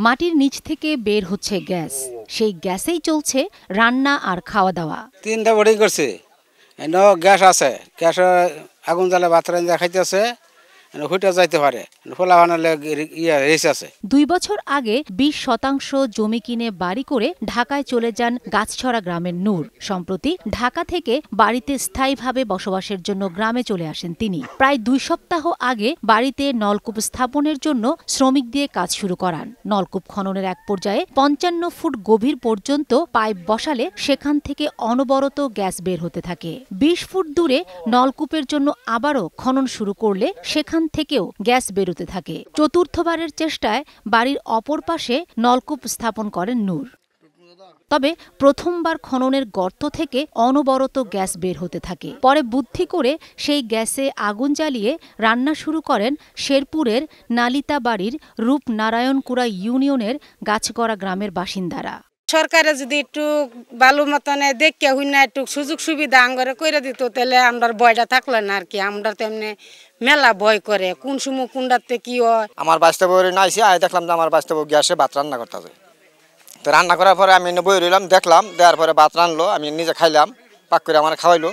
মাটির নিচ থেকে বের হচ্ছে গ্যাস, সেই গ্যাসেই চলছে রান্না আর খাওয়া দাওয়া। 3টা বোর্ডিং করছে, গ্যাস আছে, গ্যাস আগুন জ্বালা ভাত রান্না খাইতেছে, হুইটা যাইতে পারে, ফোলা বানালে আছে। 2 বছর আগে 20% জমি কিনে বাড়ি করে ঢাকায় চলে যান গাছছড়া গ্রামের নূর। সম্প্রতি ঢাকা থেকে বাড়িতে স্থায়ীভাবে বসবাসের জন্য গ্রামে চলে আসেন তিনি। প্রায় 2 সপ্তাহ আগে বাড়িতে নলকূপ স্থাপনের জন্য শ্রমিক দিয়ে কাজ শুরু করান। নলকূপ খননের এক পর্যায়ে 55 ফুট গভীর পর্যন্ত পাইপ বসালে সেখান থেকে অনবরত গ্যাস বের হতে থাকে। 20 ফুট দূরে নলকূপের জন্য আবারও খনন শুরু করলে সেখান থেকেও গ্যাস বেরোতে থাকে। চতুর্থবারের চেষ্টায় বাড়ির অপর পাশে নলকূপ স্থাপন করেন নূর। তবে প্রথমবার খননের গর্ত থেকে অনবরত গ্যাস বের হতে থাকে। পরে বুদ্ধি করে সেই গ্যাসে আগুন জ্বালিয়ে রান্না শুরু করেন শেরপুরের নালিতাবাড়ির রূপনারায়ণকুড়া ইউনিয়নের গাছগড়া গ্রামের বাসিন্দারা। সরকারে যদি একটু ভালো মতনে দেখে হুইনা একটু সুযোগ সুবিধা আঙ্গরে করে দিত, তাহলে আমরা ভয়টা থাকলো না আর কি। আমরা তো এমনি মেলা ভয় করে কোন সময় কোনটাতে কি হয়। আমার বাস্তব নাইছি, আয় দেখলাম যে আমার বাস্তব গ্যাসে ভাত রান্না করতেছে। তো রান্না করার পরে আমি বই রইলাম, দেখলাম, দেওয়ার পরে ভাত রানলো, আমি নিজে খাইলাম, পাক করে আমার খাওয়াইলো।